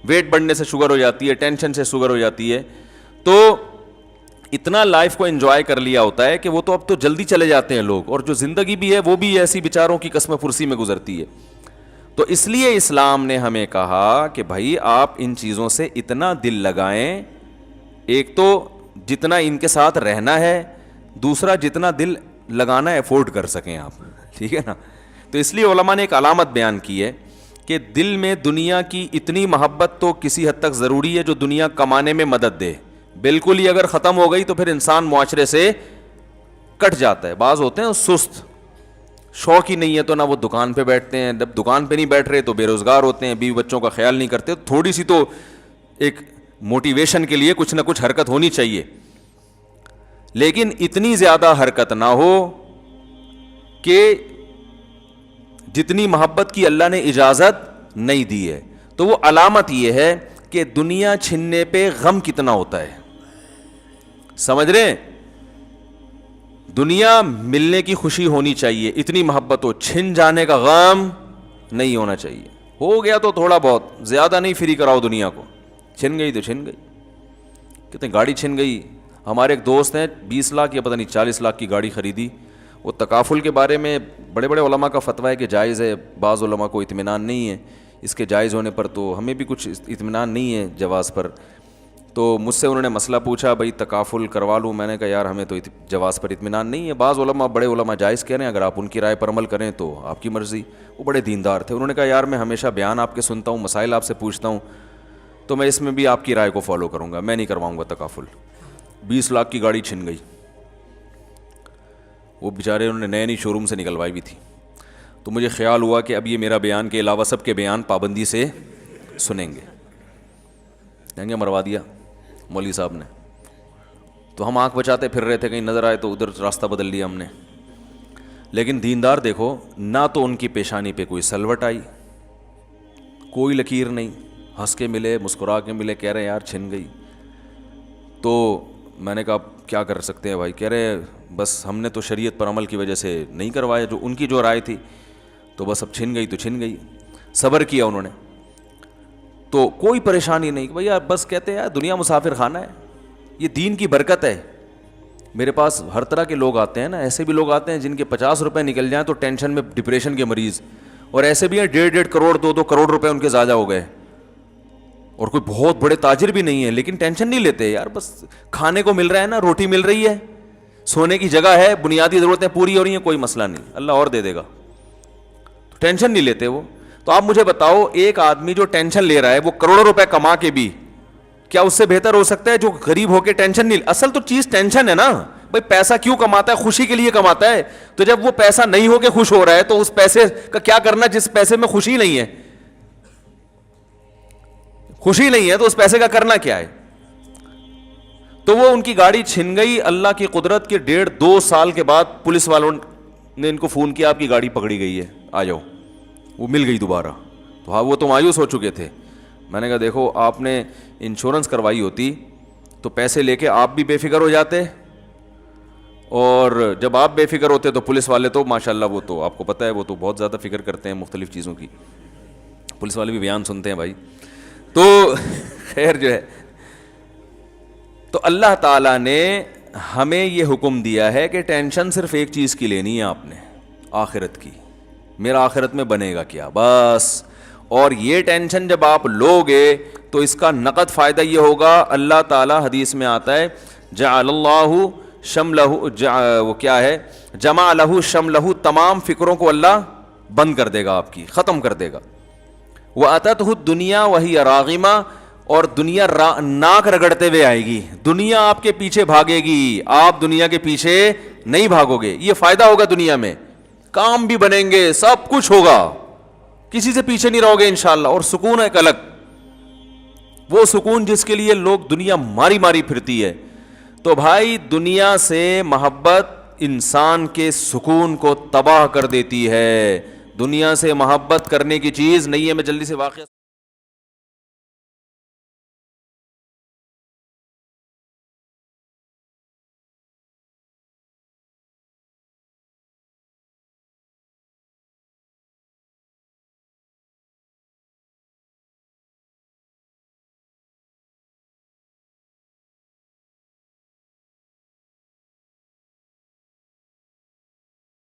ویٹ بڑھنے سے شوگر ہو جاتی ہے، ٹینشن سے شوگر ہو جاتی ہے. تو اتنا لائف کو انجوائے کر لیا ہوتا ہے کہ وہ تو اب تو جلدی چلے جاتے ہیں لوگ، اور جو زندگی بھی ہے وہ بھی ایسی بیچاروں کی قسم پرسی میں گزرتی ہے. تو اس لیے اسلام نے ہمیں کہا کہ بھائی آپ ان چیزوں سے اتنا دل لگائیں، ایک تو جتنا ان کے ساتھ رہنا ہے، دوسرا جتنا دل لگانا افورڈ کر سکیں آپ، ٹھیک ہے نا. تو اس لیے علماء نے ایک علامت بیان کی ہے کہ دل میں دنیا کی اتنی محبت تو کسی حد تک ضروری ہے جو دنیا کمانے میں مدد دے. بالکل ہی اگر ختم ہو گئی تو پھر انسان معاشرے سے کٹ جاتا ہے. بعض ہوتے ہیں سست، شوق ہی نہیں ہے تو نہ وہ دکان پہ بیٹھتے ہیں، جب دکان پہ نہیں بیٹھ رہے تو بے روزگار ہوتے ہیں، بیوی بچوں کا خیال نہیں کرتے. تھوڑی سی تو ایک موٹیویشن کے لیے کچھ نہ کچھ حرکت ہونی چاہیے، لیکن اتنی زیادہ حرکت نہ ہو کہ جتنی محبت کی اللہ نے اجازت نہیں دی ہے. تو وہ علامت یہ ہے کہ دنیا چھننے پہ غم کتنا ہوتا ہے. سمجھ رہے ہیں؟ دنیا ملنے کی خوشی ہونی چاہیے، اتنی محبت ہو، چھن جانے کا غم نہیں ہونا چاہیے. ہو گیا تو تھوڑا بہت، زیادہ نہیں فری کراؤ دنیا کو. چھن گئی تو چھن گئی. کتنے گاڑی چھن گئی. ہمارے ایک دوست ہیں 20 لاکھ یا پتہ نہیں 40 لاکھ کی گاڑی خریدی. وہ تکافل کے بارے میں بڑے بڑے علماء کا فتویٰ ہے کہ جائز ہے، بعض علماء کو اطمینان نہیں ہے اس کے جائز ہونے پر، تو ہمیں بھی کچھ اطمینان نہیں ہے جواز پر. تو مجھ سے انہوں نے مسئلہ پوچھا بھائی تکافل کروا لوں. میں نے کہا یار ہمیں تو جواز پر اطمینان نہیں ہے. بعض علماء، بڑے علماء جائز کہہ رہے ہیں، اگر آپ ان کی رائے پر عمل کریں تو آپ کی مرضی. وہ بڑے دیندار تھے. انہوں نے کہا یار میں ہمیشہ بیان آپ کے سنتا ہوں، مسائل آپ سے پوچھتا ہوں، تو میں اس میں بھی آپ کی رائے کو فالو کروں گا، میں نہیں کرواؤں گا تکافل. 20 لاکھ کی گاڑی چھن گئی. وہ بیچارے انہوں نے نئے شو روم سے نکلوائی بھی تھی. تو مجھے خیال ہوا کہ اب یہ میرا بیان کے علاوہ سب کے بیان پابندی سے سنیں گے. کہیں گے مروا دیا مولوی صاحب نے. تو ہم آنکھ بچاتے پھر رہے تھے، کہیں نظر آئے تو ادھر راستہ بدل لیا ہم نے. لیکن دیندار دیکھو، نہ تو ان کی پیشانی پہ کوئی سلوٹ آئی، کوئی لکیر نہیں، ہنس کے ملے، مسکرا کے ملے، کہہ رہے ہیں یار چھن گئی. تو میں نے کہا کیا کر سکتے ہیں بھائی؟ کہہ رہے بس ہم نے تو شریعت پر عمل کی وجہ سے نہیں کروایا، جو ان کی جو رائے تھی، تو بس اب چھن گئی تو چھن گئی. صبر کیا انہوں نے، تو کوئی پریشانی نہیں. بھائی یار بس کہتے ہیں یار دنیا مسافر خانہ ہے، یہ دین کی برکت ہے. میرے پاس ہر طرح کے لوگ آتے ہیں نا، ایسے بھی لوگ آتے ہیں جن کے 50 روپے نکل جائیں تو ٹینشن میں، ڈپریشن کے مریض، اور ایسے بھی ہیں 1.5 کروڑ 2 کروڑ روپے ان کے ضائع ہو گئے، اور کوئی بہت بڑے تاجر بھی نہیں ہے، لیکن ٹینشن نہیں لیتے. یار بس کھانے کو مل رہا ہے نا، روٹی مل رہی ہے، سونے کی جگہ ہے، بنیادی ضرورتیں پوری ہو رہی ہیں، کوئی مسئلہ نہیں، اللہ اور دے دے گا. ٹینشن نہیں لیتے وہ. تو آپ مجھے بتاؤ، ایک آدمی جو ٹینشن لے رہا ہے وہ کروڑوں روپے کما کے بھی، کیا اس سے بہتر ہو سکتا ہے جو غریب ہو کے ٹینشن نہیں؟ اصل تو چیز ٹینشن ہے نا بھائی. پیسہ کیوں کماتا ہے؟ خوشی کے لیے کماتا ہے. تو جب وہ پیسہ نہیں ہو کے خوش ہو رہا ہے تو اس پیسے کا کیا کرنا جس پیسے میں خوشی نہیں ہے؟ خوشی نہیں ہے تو اس پیسے کا کرنا کیا ہے؟ تو وہ ان کی گاڑی چھن گئی. اللہ کی قدرت کے 1.5-2 سال کے بعد پولیس والوں نے ان کو فون کیا آپ کی گاڑی پکڑی گئی ہے، آ جاؤ. وہ مل گئی دوبارہ. تو ہاں وہ تو مایوس ہو چکے تھے. میں نے کہا دیکھو آپ نے انشورنس کروائی ہوتی تو پیسے لے کے آپ بھی بے فکر ہو جاتے، اور جب آپ بے فکر ہوتے تو پولیس والے تو ماشاءاللہ وہ تو آپ کو پتہ ہے وہ تو بہت زیادہ فکر کرتے ہیں مختلف چیزوں کی. پولیس والے بھی بیان سنتے ہیں بھائی. تو خیر جو ہے، تو اللہ تعالیٰ نے ہمیں یہ حکم دیا ہے کہ ٹینشن صرف ایک چیز کی لینی ہے آپ نے، آخرت کی. میرا آخرت میں بنے گا کیا، بس. اور یہ ٹینشن جب آپ لو گے تو اس کا نقد فائدہ یہ ہوگا، اللہ تعالیٰ حدیث میں آتا ہے جعل اللہ شملہ وہ کیا ہے، جمع لہ شملہ، تمام فکروں کو اللہ بند کر دے گا، آپ کی ختم کر دے گا. وَأَتَتْهُ الدُّنْيَا وَهِيَ رَاغِمَةٌ، اور دنیا ناک رگڑتے ہوئے آئے گی. دنیا آپ کے پیچھے بھاگے گی، آپ دنیا کے پیچھے نہیں بھاگو گے. یہ فائدہ ہوگا دنیا میں، کام بھی بنیں گے، سب کچھ ہوگا، کسی سے پیچھے نہیں رہو گے انشاءاللہ. اور سکون ایک الگ، وہ سکون جس کے لیے لوگ دنیا ماری ماری پھرتی ہے. تو بھائی دنیا سے محبت انسان کے سکون کو تباہ کر دیتی ہے. دنیا سے محبت کرنے کی چیز نہیں ہے. میں جلدی سے واقعہ